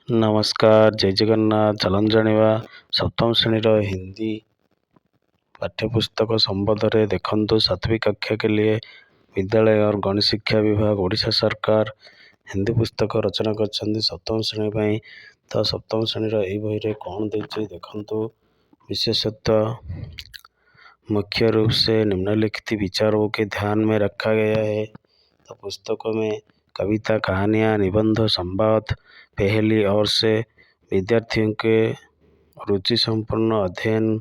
नमस्कार, जय जगन्नाथ। चलन जानिबा सप्तम श्रेणी हिंदी पाठ्यपुस्तक संबंध देखंतु। 7वीं कक्षा के लिए विद्यालय और गणित शिक्षा विभाग ओडिशा सरकार हिंदी पुस्तक रचना कर सप्तम श्रेणी पाई। तो सप्तम श्रेणी यही बही कौन देछि देखंतु। विशेषतः मुख्य रूप से निम्नलिखित विचारों के ध्यान में रखा गया है। तो पुस्तकों में कविता, कहानियाँ, निबंध, संवाद, पहेली और से विद्यार्थियों के रुचि संपन्न अध्ययन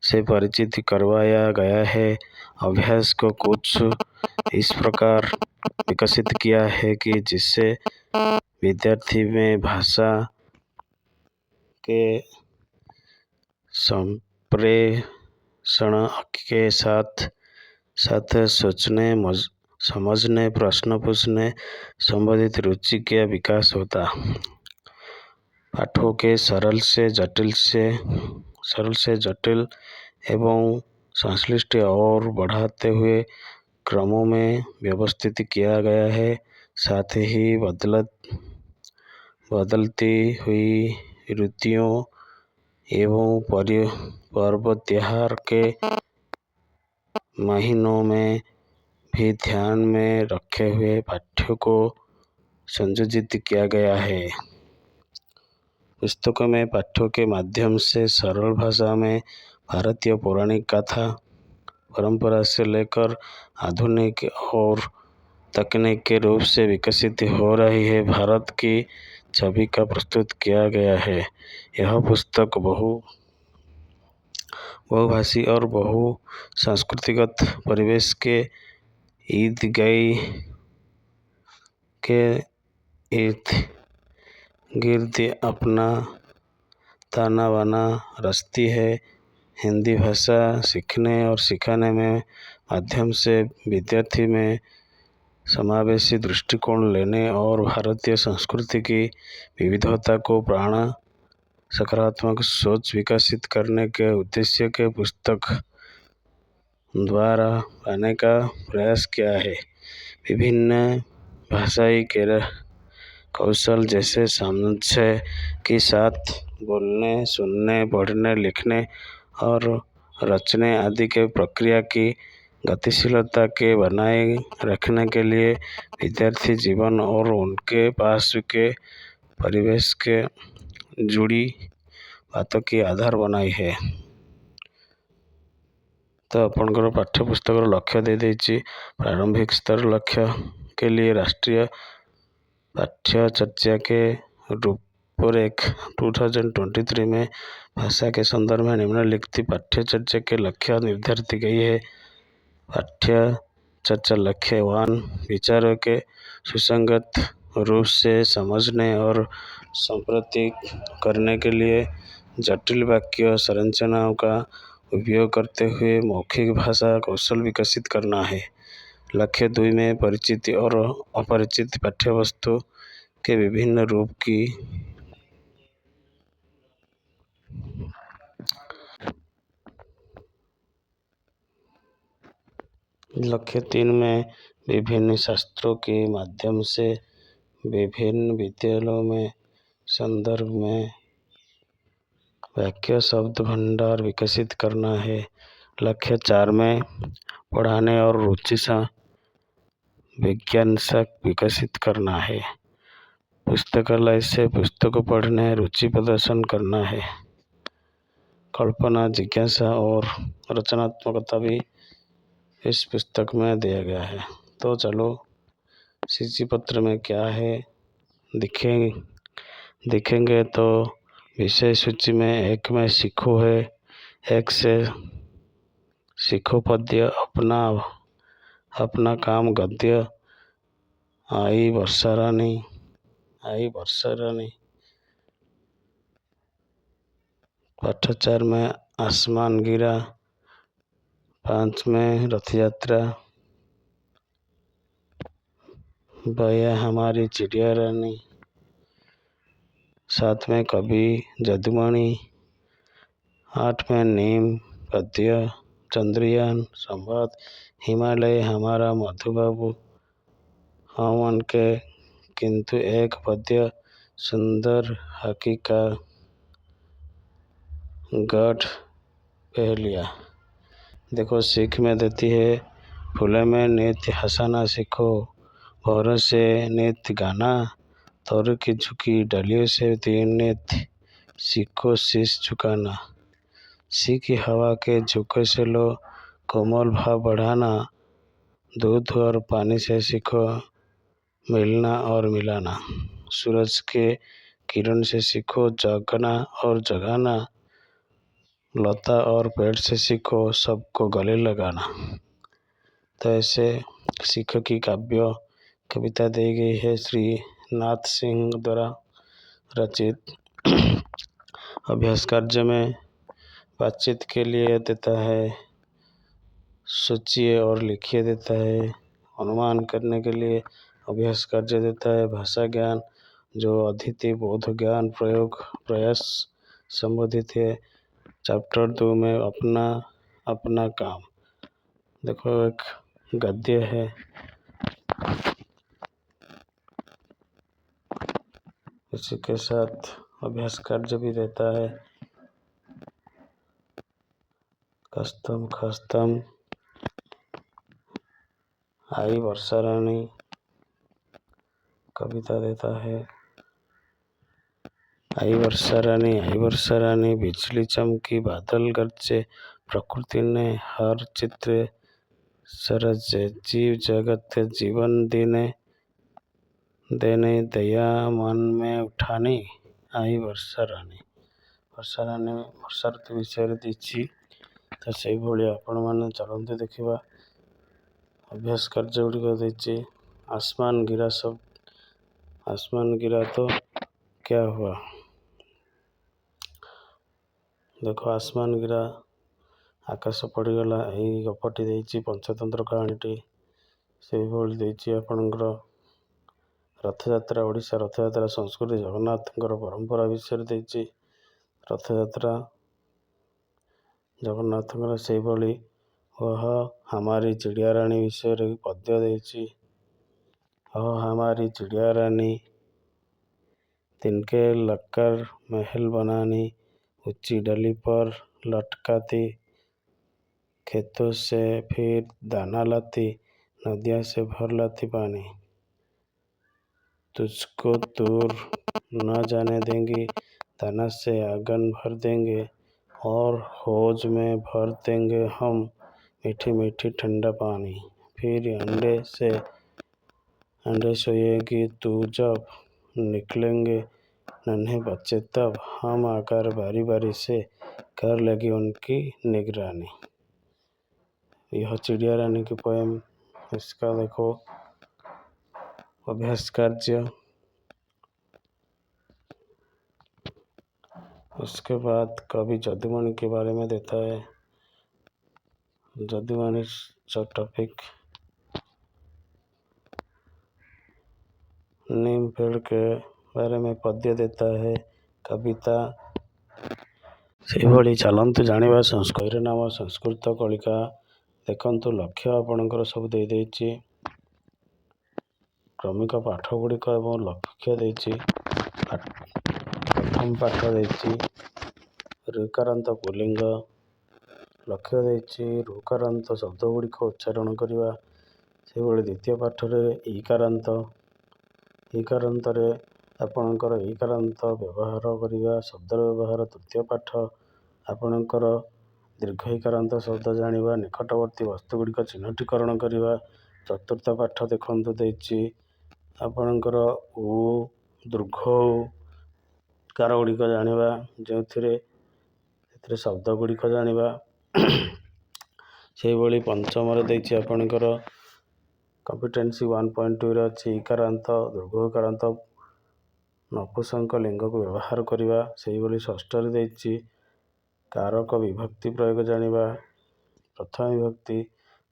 से परिचित करवाया गया है। अभ्यास को कुछ इस प्रकार विकसित किया है कि जिससे विद्यार्थी में भाषा के संप्रेषण के साथ साथ सोचने, समझने, प्रश्न पूछने संबंधित रुचि का विकास होता। पाठों के सरल से जटिल एवं संश्लिष्ट और बढ़ाते हुए क्रमों में व्यवस्थित किया गया है। साथ ही बदलती हुई ऋतुओं एवं पर्व त्योहार के महीनों में भी ध्यान में रखे हुए पाठ्यों को संयोजित किया गया है। पुस्तकों में पाठ्यों के माध्यम से सरल भाषा में भारतीय पौराणिक गाथा परंपरा से लेकर आधुनिक और तकनीक के रूप से विकसित हो रही है भारत की छवि का प्रस्तुत किया गया है। यह पुस्तक बहुभाषी और बहु सांस्कृतिक परिवेश के इर्द गिर्द अपना ताना बाना रचती है। हिंदी भाषा सीखने और सिखाने में माध्यम से विद्यार्थी में समावेशी दृष्टिकोण लेने और भारतीय संस्कृति की विविधता को प्राण सकारात्मक सोच विकसित करने के उद्देश्य के पुस्तक द्वारा पाने का प्रयास किया है। विभिन्न भाषाई कौशल जैसे समझ के साथ बोलने, सुनने, पढ़ने, लिखने और रचने आदि के प्रक्रिया की गतिशीलता के बनाए रखने के लिए विद्यार्थी जीवन और उनके पास के परिवेश के जुड़ी बातों की आधार बनाई है। तो आपनकर पाठ्यपुस्तक लक्ष्य दे देछि। प्रारंभिक स्तर लक्ष्य के लिए राष्ट्रीय पाठ्यचर्या के रूपरेख 2023 में भाषा के संदर्भ में निम्नलिखित पाठ्यचर्या के लक्ष्य निर्धारित गई है। पाठ्यचर्या लक्ष्य 1 विचारों के सुसंगत रूप से समझने और संप्रेषित करने के लिए जटिल वाक्य संरचनाओं का उपयोग करते हुए मौखिक भाषा कौशल विकसित करना है। लक्ष्य 2 में परिचित और अपरिचित पाठ्यवस्तु के विभिन्न रूप की लक्ष्य 3 में विभिन्न शास्त्रों के माध्यम से विभिन्न विद्यालयों में संदर्भ में वाक्य शब्द भंडार विकसित करना है। लक्ष्य 4 में पढ़ाने और रुचि विज्ञान विकसित करना है। पुस्तकालय से पुस्तक पढ़ने रुचि प्रदर्शन करना है। कल्पना, जिज्ञासा और रचनात्मकता भी इस पुस्तक में दिया गया है। तो चलो सूची पत्र में क्या है देखेंगे। तो विषय सूची में 1 में सीखो है। 1 से सीखो पद्य, अपना काम गद्य, आई वर्षा रानी। पाठ 4 में आसमान गिरा। 5 में रथ यात्रा। भैया हमारी चिड़िया रानी। 7 में कवि जदुमणि। 8 में नीम पद्य, चंद्रयान संवाद, हिमालय हमारा मधुबाबू, हम उनके किंतु एक पद्य, सुंदर हाकी का गढ़ पहेलियाँ। देखो सीख में देती है, फूले में नित्य हंसाना सीखो, भौरों से नित्य गाना, तोर की झुकी डलियों से नित्य सीखो शीश झुकाना। सी की हवा के झोंके से लो कोमल भाव बढ़ाना, दूध और पानी से सीखो मिलना और मिलाना। सूरज के किरण से सीखो जागना और जगाना, लता और पेड़ से सीखो सबको गले लगाना। तो ऐसे सीख की काव्य कविता दी गई है श्री नाथ सिंह द्वारा रचित। अभ्यास कार्य में बातचीत के लिए देता है, सोचिए और लिखिए देता है, अनुमान करने के लिए अभ्यास कार्य देता है, भाषा ज्ञान जो अतिथि बोध ज्ञान प्रयोग प्रयास संबोधित है। चैप्टर 2 में अपना अपना काम। देखो एक गद्य है, इसी के साथ अभ्यास कार्य भी देता है। कस्तम खस्तम आई वर्षा रानी कविता देता है। आई वर्षा रानी बिजली चमकी बादल गरजे, प्रकृति ने हर चित्र सरजे, जीव जगत जीवन देने दया मन में उठानी। आई वर्षा रानी वर्षा ऋतु विषय देछि। तो से आपण मैंने चलते देखा अभ्यास कार्य गुड़िक देछि। आसमान गिरा तो क्या हुआ। देखो आसमान गिरा आकाश पड़गला। यही गपटी देछि पंचतंत्र कहानीटी से देछि आपणकर रथयात्रा ओडिशा रथयात्रा संस्कृति जगन्नाथଙ୍କର परंपरा विषय देछि। रथयात्रा जगन्नाथଙ୍କର से भली वह हमारी चिड़िया रानी विषय पद्य देछि। वह हमारी चिड़िया रानी तिनके लक्कर महल बनानी, ऊंची डली पर लटकाती, खेतों से फिर दाना लाती, नदिया से भर लाती पानी, तुझको दूर न जाने देंगी, दाना से आंगन भर देंगे और हौज में भर देंगे हम मीठी मीठी ठंडा पानी। फिर अंडे सोएगी तू जब निकलेंगे नन्हे बच्चे तब, हम आकर बारी बारी से कर लगी उनकी निगरानी। यह चिड़िया रानी की पोएम। इसका देखो अभ्यास कार्य। उसके बाद कवि जदुमणि के बारे में देता है। जदुमणि टॉपिक नीम पेड़ के बारे में पद्य देता है, कविता से भली चलतु जानिबा संस्कृत नाम संस्कृत कलिका। देखंतु लक्ष्य आपणकर सब दे देछि, क्रमिक पाठ गुड़िक एवं लक्ष्य देछि। प्रथम पाठ देछि ऋकारांत पुल्लिंग, लक्ष्य देछि ऋकारांत शब्द गुड़िक उच्चारण करवा। से भली द्वितीय पाठ रे ईकारांत रे आपणकर ईकारांत व्यवहार करवा, शब्दर व्यवहार। तृतीय पाठ आपणकर दीर्घ ईकारांत शब्द जानिबा, निकटवर्ती वस्तु गुड़िक चिन्हटीकरण करवा। चतुर्थ पाठ देखंतु देछि आपणकर उ दीर्घ कार गुड़िक जानिबा, जो शब्द गुड़िक जानिबा। से भली पंचम रे देछि आपणकर कॉम्पिटेंसी 1.2 रे अछि ईकारांत दीर्घ ईकारांत नपुंसक लिंग को व्यवहार करवा। से भली षष्ठ रे देछि कारक विभक्ति प्रयोग जानिबा, प्रथम विभक्ति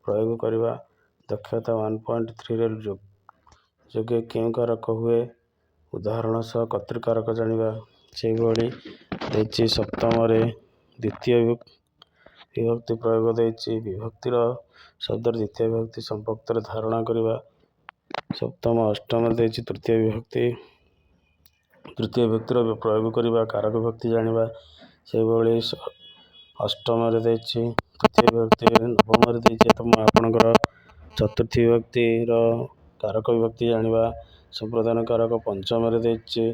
प्रयोग करवा। दक्षता 1.3 रे जोगे क्यों कारक हुए उदाहरण सह कर्तृकारक जानिबा। से भली देछि सप्तम रे द्वितीय विभक्ति प्रयोग देछि, विभक्तिर शब्द द्वितीय विभक्ति संपर्क धारणा करवा। सप्तम अष्टम देछि तृतीय विभक्ति ତୃତୀୟ ବିଭକ୍ତିର ପ୍ରୟୋଗ କରିବା, କାରକ ବିଭକ୍ତି ଜାଣିବା। ସେହିଭଳି ଅଷ୍ଟମରେ ଦେଇଛି ତୃତୀୟ ବିଭକ୍ତି, ନବମରେ ଦେଇଛି ଆପଣଙ୍କର ଚତୁର୍ଥୀ ବିଭକ୍ତିର କାରକ ବିଭକ୍ତି ଜାଣିବା। ସମ୍ପ୍ରଦାନ କାରକ ପଞ୍ଚମରେ ଦେଇଛି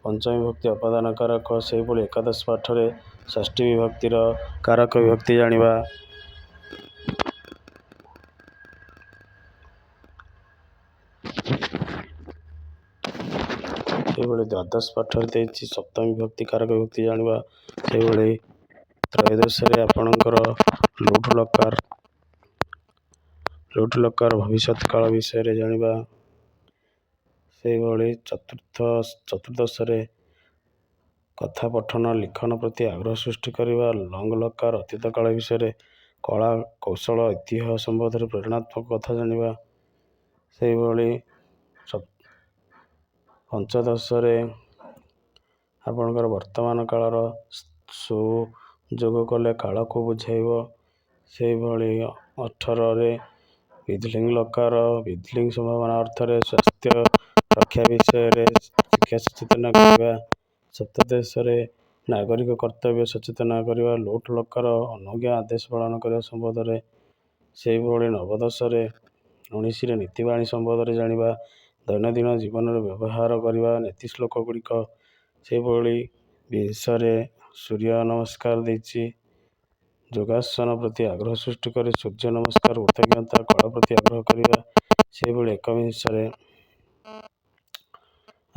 ପଞ୍ଚମୀ ବିଭକ୍ତି ଅପାଦାନ କାରକ। ସେହିଭଳି ଏକାଦଶ ପାଠରେ ଷଷ୍ଠୀ ବିଭକ୍ତିର କାରକ ବିଭକ୍ତି ଜାଣିବା। ସେହିଭଳି ଦ୍ୱାଦଶ ପାଠରେ ଦେଇଛି ସପ୍ତମୀ ବିଭକ୍ତି କାରକ ବିଭକ୍ତି ଜାଣିବା। ସେହିଭଳି ତ୍ରୟୋଦଶରେ ଆପଣଙ୍କର ଲୁଟ୍ ଲକାର ଭବିଷ୍ୟତ କାଳ ବିଷୟରେ ଜାଣିବା। ସେହିଭଳି ଚତୁର୍ଦଶରେ କଥା ପଠନ ଲିଖନ ପ୍ରତି ଆଗ୍ରହ ସୃଷ୍ଟି କରିବା। ଲଙ୍ଗ ଲକାର ଅତୀତ କାଳ ବିଷୟରେ କଳା କୌଶଳ ଐତିହ୍ୟ ସମ୍ବନ୍ଧରେ ପ୍ରେରଣାତ୍ମକ କଥା ଜାଣିବା। ସେହିଭଳି ପଞ୍ଚଦଶରେ ଆପଣଙ୍କର ବର୍ତ୍ତମାନ କାଳର ସୁଯୋଗ କଲେ କାଳକୁ ବୁଝାଇବ। ସେହିଭଳି 18ରେ ବିଧିଲିଙ୍ଗ ଲକାର ବିଧିଲିଙ୍ଗ ସମ୍ଭାବନା ଅର୍ଥରେ ସ୍ୱାସ୍ଥ୍ୟ ରକ୍ଷା ବିଷୟରେ ଶିକ୍ଷା ସଚେତନ କରିବା। ସପ୍ତଦଶରେ ନାଗରିକ କର୍ତ୍ତବ୍ୟ ସଚେତନ କରିବା। ଲୁଟ୍ ଲକାର ଅନୁଜ୍ଞା ଆଦେଶ ପାଳନ କରିବା ସମ୍ବନ୍ଧରେ। ସେହିଭଳି ନବଦଶରେ 19ରେ ନୀତିବାଣୀ ସମ୍ବନ୍ଧରେ ଜାଣିବା। ଦୈନନ୍ଦିନ ଜୀବନରେ ବ୍ୟବହାର କରିବା ନୀତି ଶ୍ଲୋକ ଗୁଡ଼ିକ। ସେହିଭଳି 20ରେ ସୂର୍ଯ୍ୟ ନମସ୍କାର ଦେଇଛି, ଯୋଗାସନ ପ୍ରତି ଆଗ୍ରହ ସୃଷ୍ଟି କରି ସୂର୍ଯ୍ୟ ନମସ୍କାର କୃତଜ୍ଞତା କଳ ପ୍ରତି ଆଗ୍ରହ କରିବା। ସେହିଭଳି 21ରେ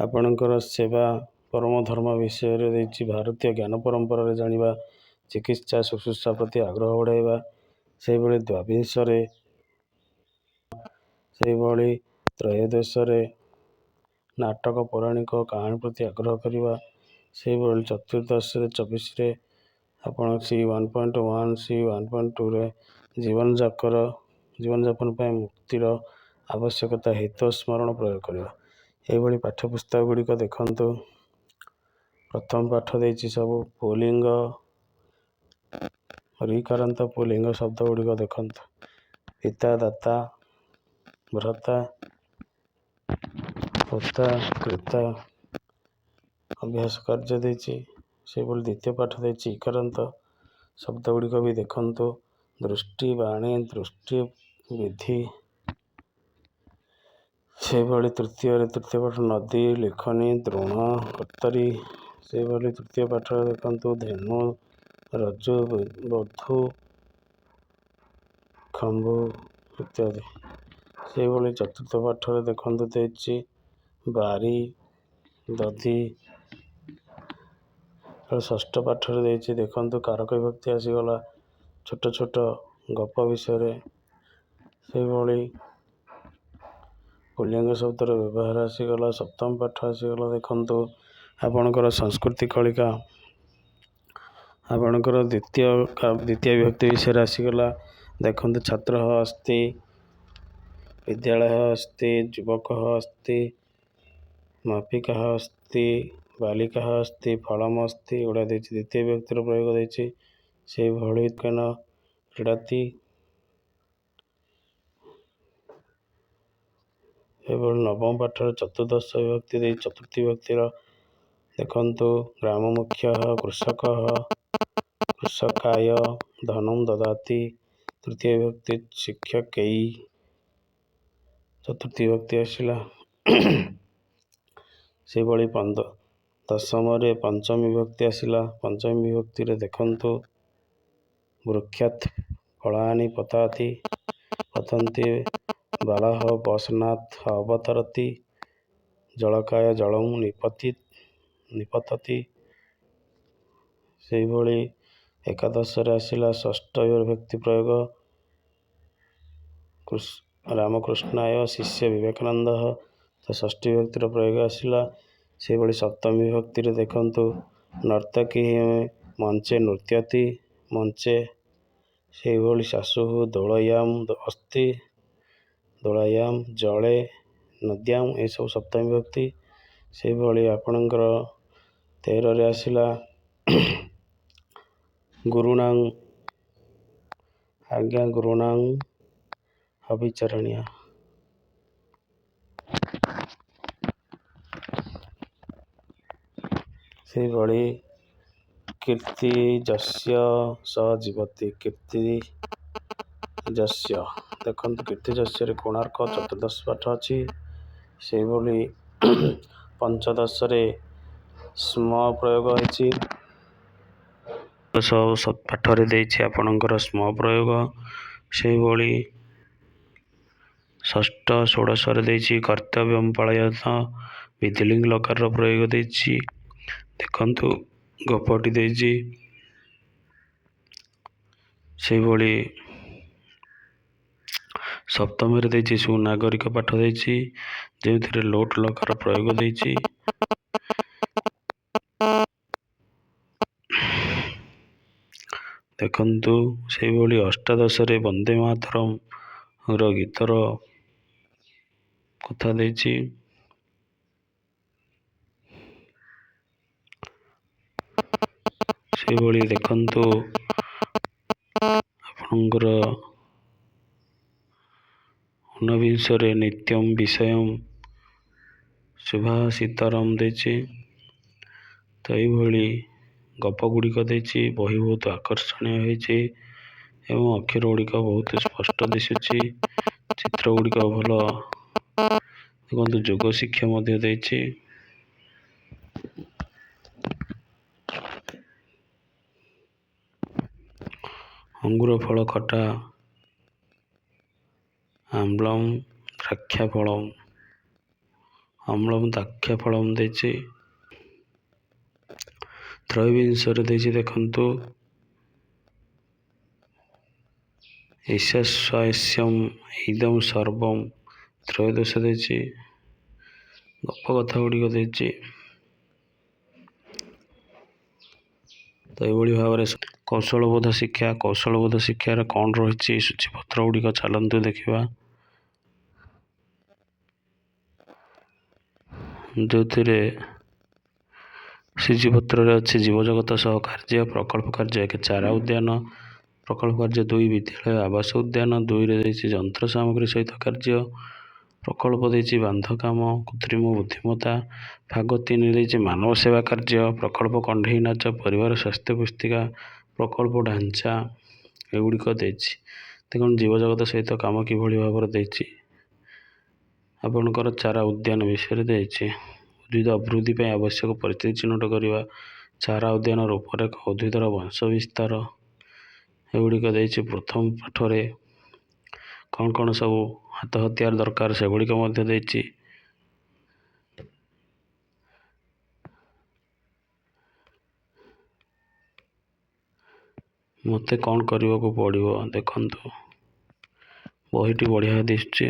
ଆପଣଙ୍କର ସେବା ପରମ ଧର୍ମ ବିଷୟରେ ଦେଇଛି, ଭାରତୀୟ ଜ୍ଞାନ ପରମ୍ପରାରେ ଜାଣିବା। ଚିକିତ୍ସା ଶୁଶ୍ରୂଷା ପ୍ରତି ଆଗ୍ରହ ବଢ଼ାଇବା। ସେହିଭଳି 22ରେ ସେହିଭଳି ତ୍ରୟୋଦଶରେ ନାଟକ ପୌରାଣିକ କାହାଣୀ ପ୍ରତି ଆଗ୍ରହ କରିବା। ସେହିଭଳି 24ରେ ଆପଣ C1.1 C1.2ରେ ଜୀବନଯାପନ ପାଇଁ ମୁକ୍ତିର ଆବଶ୍ୟକତା ହିତ ସ୍ମରଣ ପ୍ରୟୋଗ କରିବା। ଏହିଭଳି ପାଠ୍ୟପୁସ୍ତକ ଗୁଡ଼ିକ ଦେଖନ୍ତୁ। ପ୍ରଥମ ପାଠ ଦେଇଛି ସବୁ ପୁଲିଙ୍ଗ ରିକାରାନ୍ତ ପୁଲିଙ୍ଗ ଶବ୍ଦ ଗୁଡ଼ିକ ଦେଖନ୍ତୁ। ପିତା, ଦାତା, ଭ୍ରାତା, ହୋତା, କ୍ରେତା ଅଭ୍ୟାସ କାର୍ଯ୍ୟ ଦେଇଛି। ସେହିଭଳି ଦ୍ୱିତୀୟ ପାଠ ଦେଇଛି ଇକାରାନ୍ତ ଶବ୍ଦ ଗୁଡ଼ିକ ବି ଦେଖନ୍ତୁ। ଦୃଷ୍ଟି, ବାଣୀ, ଦୃଷ୍ଟି, ବିଧି। ସେହିଭଳି ତୃତୀୟ ପାଠ ନଦୀ, ଲେଖନୀ, ଦ୍ରୋଣ, କର୍ତ୍ତରୀ। ସେହିଭଳି ତୃତୀୟ ପାଠରେ ଦେଖନ୍ତୁ ଧେନୁ, ରଜ୍ଜୁ, ବଧୂ, ଖମ୍ଭୁ ଇତ୍ୟାଦି। ସେହିଭଳି ଚତୁର୍ଥ ପାଠରେ ଦେଖନ୍ତୁ ଦେଇଛି ବାରି, ଦଧି। ଷଷ୍ଠ ପାଠରେ ଦେଇଛି ଦେଖନ୍ତୁ କାରକ ବିଭକ୍ତି ଆସିଗଲା ଛୋଟ ଛୋଟ ଗପ ବିଷୟରେ। ସେହିଭଳି ପୁଲ୍ଲିଙ୍ଗ ଶବ୍ଦର ବ୍ୟବହାର ଆସିଗଲା। ସପ୍ତମ ପାଠ ଆସିଗଲା ଦେଖନ୍ତୁ ଆପଣଙ୍କର ସଂସ୍କୃତି କଳିକା। ଆପଣଙ୍କର ଦ୍ୱିତୀୟ ବିଭକ୍ତି ବିଷୟରେ ଆସିଗଲା ଦେଖନ୍ତୁ ଛାତ୍ର अस्ति, ବିଦ୍ୟାଳୟ अस्ति, ଯୁବକ अस्ति, ମାପିକା अस्ति, ବାଲିକା अस्ति, ଫଳମ अस्ति ଏଗୁଡ଼ା ଦେଇଛି। ଦ୍ୱିତୀୟ ବିଭକ୍ତିର ପ୍ରୟୋଗ ଦେଇଛି। ସେହିଭଳି କ୍ରୀଡ଼ାତି। ଏଭଳି ନବମ ପାଠରେ ଚତୁର୍ଦଶ ବିଭକ୍ତି ଦେଇ ଚତୁର୍ଥୀ ବିଭକ୍ତିର ଦେଖନ୍ତୁ ଗ୍ରାମ ମୁଖ୍ୟ, କୃଷକ, କୃଷକାୟ, ଧନଂ ଦଦାତି। ତୃତୀୟ ବିଭକ୍ତି ଶିକ୍ଷକେଇ। ଚତୁର୍ଥୀ ବିଭକ୍ତି ଆସିଲା। ସେହିଭଳି ଦଶମରେ ପଞ୍ଚମୀ ବିଭକ୍ତି ଆସିଲା। ପଞ୍ଚମୀ ବିଭକ୍ତିରେ ଦେଖନ୍ତୁ ବୃକ୍ଷାତ୍ ଫଳାନି ପତନ୍ତି, ବାଳଃ ବସନାତ୍ ଅବତରତି, ଜଳକାୟ ଜଳଂ ନିପତତି। ସେହିଭଳି ଏକାଦଶରେ ଆସିଲା ଷଷ୍ଠ ବିଭକ୍ତି ପ୍ରୟୋଗ ରାମକୃଷ୍ଣାୟ ଶିଷ୍ୟ ବିବେକାନନ୍ଦ। ଷଷ୍ଠୀ ବିଭକ୍ତିର ପ୍ରୟୋଗ ଆସିଲା। ସେହିଭଳି ସପ୍ତମୀ ବିଭକ୍ତିରେ ଦେଖନ୍ତୁ ନର୍ତ୍ତକୀ ମଞ୍ଚେ ନୃତ୍ୟତି ମଞ୍ଚେ। ସେହିଭଳି ଶାଶୁଃ ଦୋଳୟାମ୍ अस्ति, ଦୋଳାୟାମ୍ ଜଳେ ନଦ୍ୟାମ୍ ଏସବୁ ସପ୍ତମୀ ବିଭକ୍ତି। ସେହିଭଳି ଆପଣଙ୍କର 13ରେ ଆସିଲା ଗୁରୁଣାଂ ଆଜ୍ଞା ଗୁରୁଣାଂ ଅଭିଚାରଣୀୟ। ସେହିଭଳି କୀର୍ତ୍ତି ଯସ୍ୟ ସ ଜୀବତି କୀର୍ତ୍ତି ଯସ୍ୟ ଦେଖନ୍ତୁ କୀର୍ତ୍ତି ଯସ୍ୟରେ କୋଣାର୍କ ଚତୁର୍ଦ୍ଦଶ ପାଠ ଅଛି। ସେହିଭଳି ପଞ୍ଚଦଶରେ ସ୍ମ ପ୍ରୟୋଗ ହୋଇଛି। ପାଠରେ ଦେଇଛି ଆପଣଙ୍କର ସ୍ମ ପ୍ରୟୋଗ। ସେହିଭଳି ଷଷ୍ଠ ଷୋଡ଼ଶରେ ଦେଇଛି କର୍ତ୍ତବ୍ୟଂ ପାଳୟତ ବିଧିଲିଙ୍ଗ ଲକାରର ପ୍ରୟୋଗ ଦେଇଛି। ଦେଖନ୍ତୁ ଗପଟି ଦେଇଛି। ସେହିଭଳି ସପ୍ତମରେ ଦେଇଛି ସୁନାଗରିକ ପାଠ ଦେଇଛି, ଯେଉଁଥିରେ ଲୋଟ ଲକାର ପ୍ରୟୋଗ ଦେଇଛି। ଦେଖନ୍ତୁ ସେହିଭଳି ଅଷ୍ଟାଦଶରେ ବନ୍ଦେ ମାତରମ୍ର ଗୀତର କଥା ଦେଇଛି। ସେହିଭଳି ଦେଖନ୍ତୁ ଆପଣଙ୍କର ଊନବିଂଶରେ ନିତ୍ୟମ୍ ବିଷୟମ୍ ସୁଭାଷିତରମ୍ ଦେଇଛି। ତ ଏଇଭଳି ଗପ ଗୁଡ଼ିକ ଦେଇଛି। ବହି ବହୁତ ଆକର୍ଷଣୀୟ ହୋଇଛି ଏବଂ ଅକ୍ଷର ଗୁଡ଼ିକ ବହୁତ ସ୍ପଷ୍ଟ ଦିଶୁଛି। ଚିତ୍ର ଗୁଡ଼ିକ ଭଲ। ଦେଖନ୍ତୁ ଯୋଗ ଶିକ୍ଷା ମଧ୍ୟ ଦେଇଛି। ଅଙ୍ଗୁର ଫଳ ଖଟା, ଆମ୍ଳମ୍ ଦ୍ରାକ୍ଷାଫଳମ୍ ଦେଇଛି। ତ୍ରୟୋବିଂଶରେ ଦେଇଛି ଦେଖନ୍ତୁ ଈଶାସ୍ୱାସ୍ୟମ୍ ଇଦଂ ସର୍ବମ୍ ତ୍ରୟୋଦଶ ଦେଇଛି। ଗପ କଥା ଗୁଡ଼ିକ ଦେଇଛି। ତ ଏଇଭଳି ଭାବରେ କୌଶଳବୋଧ ଶିକ୍ଷାର କ'ଣ ରହିଛି ସୂଚୀପତ୍ର ଗୁଡ଼ିକ ଚାଲନ୍ତୁ ଦେଖିବା। ଯେଉଁଥିରେ ସୂଚୀପତ୍ରରେ ଅଛି ଜୀବଜଗତ ସହ କାର୍ଯ୍ୟ, ପ୍ରକଳ୍ପ କାର୍ଯ୍ୟ 1 ଚାରା ଉଦ୍ୟାନ, ପ୍ରକଳ୍ପ କାର୍ଯ୍ୟ 2 ବିଦ୍ୟାଳୟ ଆବାସ ଉଦ୍ୟାନ, 2ରେ ଦେଇଛି ଯନ୍ତ୍ର ସାମଗ୍ରୀ ସହିତ କାର୍ଯ୍ୟ, ପ୍ରକଳ୍ପ ଦେଇଛି ବାନ୍ଧ କାମ, କୃତ୍ରିମ ବୁଦ୍ଧିମତ୍ତା, ଭାଗ 3 ଦେଇଛି ମାନବ ସେବା କାର୍ଯ୍ୟ, ପ୍ରକଳ୍ପ କଣ୍ଢେଇ ନାଚ, ପରିବାର ସ୍ୱାସ୍ଥ୍ୟ ପୁସ୍ତିକା, ପ୍ରକଳ୍ପ ଢାଞ୍ଚା ଏଗୁଡ଼ିକ ଦେଇଛି। ଦେଖନ୍ତୁ ଜୀବଜଗତ ସହିତ କାମ କିଭଳି ଭାବରେ ଦେଇଛି। ଆପଣଙ୍କର ଚାରା ଉଦ୍ୟାନ ବିଷୟରେ ଦେଇଛି। ଉଦ୍ଭିଦ ଅଭିବୃଦ୍ଧି ପାଇଁ ଆବଶ୍ୟକ ପରିସ୍ଥିତି ଚିହ୍ନଟ କରିବା, ଚାରା ଉଦ୍ୟାନ ରୂପରେଖ, ଉଦ୍ଭିଦର ବଂଶ ବିସ୍ତାର ଏଗୁଡ଼ିକ ଦେଇଛି। ପ୍ରଥମ ପାଠରେ କ'ଣ କ'ଣ ସବୁ ହାତ ହତିଆର ଦରକାର ସେଗୁଡ଼ିକ ମଧ୍ୟ ଦେଇଛି। ମୋତେ କ'ଣ କରିବାକୁ ପଡ଼ିବ ଦେଖନ୍ତୁ ବହିଟି ବଢ଼ିଆ ଦିଶୁଛି।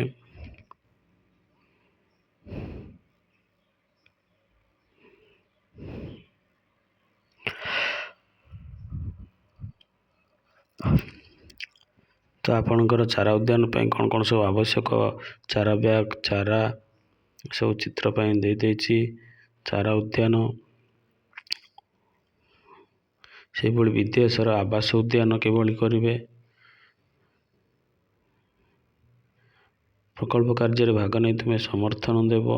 ତ ଆପଣଙ୍କର ଚାରା ଉଦ୍ୟାନ ପାଇଁ କ'ଣ କ'ଣ ସବୁ ଆବଶ୍ୟକ, ଚାରା ବ୍ୟାଗ, ଚାରା ସବୁ ଚିତ୍ର ପାଇଁ ଦେଇଛି। ଚାରା ଉଦ୍ୟାନ ସେହିଭଳି ବିଦେଶର ଆବାସ ଉଦ୍ୟାନ କିଭଳି କରିବେ, ପ୍ରକଳ୍ପ କାର୍ଯ୍ୟରେ ଭାଗ ନେଇ ତୁମେ ସମର୍ଥନ ଦେବ।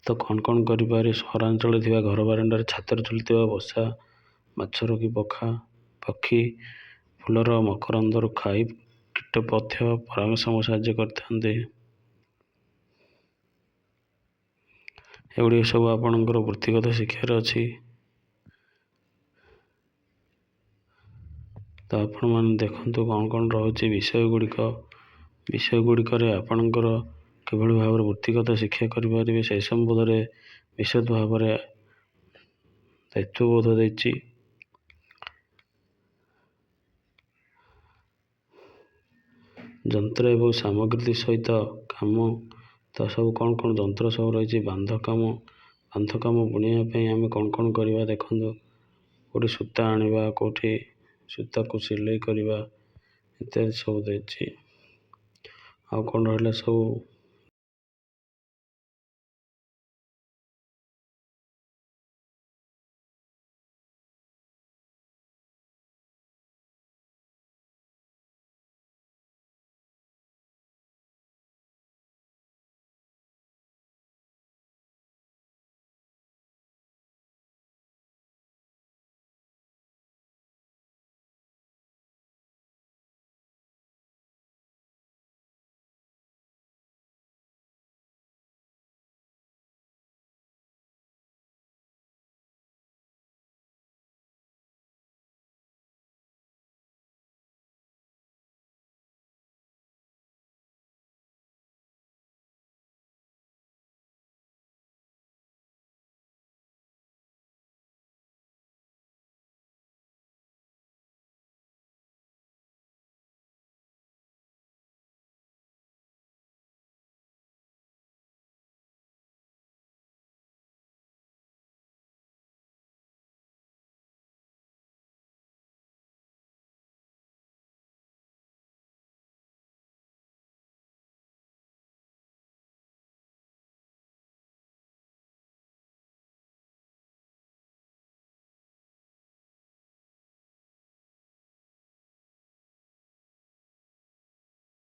ତ କ'ଣ କ'ଣ କରିପାରେ, ସହରାଞ୍ଚଳରେ ଥିବା ଘର ବାରଣ୍ଡାରେ ଛାତରେ ଝୁଲୁଥିବା ବସା ମାଛର କି ପକ୍ଷୀ ଫୁଲର ମକରନ୍ଦରୁ ଖାଇ କୀଟ ପଥ୍ୟ ପରାଗ ସମୂହ ସାହାଯ୍ୟ କରିଥାନ୍ତି। ଏଗୁଡ଼ିକ ସବୁ ଆପଣଙ୍କର ବୃତ୍ତିଗତ ଶିକ୍ଷାରେ ଅଛି। ତ ଆପଣମାନେ ଦେଖନ୍ତୁ କ'ଣ କ'ଣ ରହୁଛି ବିଷୟ ଗୁଡ଼ିକରେ ଆପଣଙ୍କର କିଭଳି ଭାବରେ ବୃତ୍ତିଗତ ଶିକ୍ଷା କରିପାରିବେ ସେହି ସମ୍ବନ୍ଧରେ ବିଶଦ ଭାବରେ ଦାୟିତ୍ୱବୋଧ ଦେଇଛି। ଯନ୍ତ୍ର ଏବଂ ସାମଗ୍ରୀ ସହିତ କାମ, ତ ସବୁ କ'ଣ କ'ଣ ଯନ୍ତ୍ର ସବୁ ରହିଛି। ବାନ୍ଧ କାମ ବୁଣିବା ପାଇଁ ଆମେ କ'ଣ କ'ଣ କରିବା ଦେଖନ୍ତୁ, କେଉଁଠି ସୂତା ଆଣିବା, କେଉଁଠି ସୂତାକୁ ସିଲେଇ କରିବା ଇତ୍ୟାଦି ସବୁ ଦେଇଛି। ଆଉ କ'ଣ ରହିଲା ସବୁ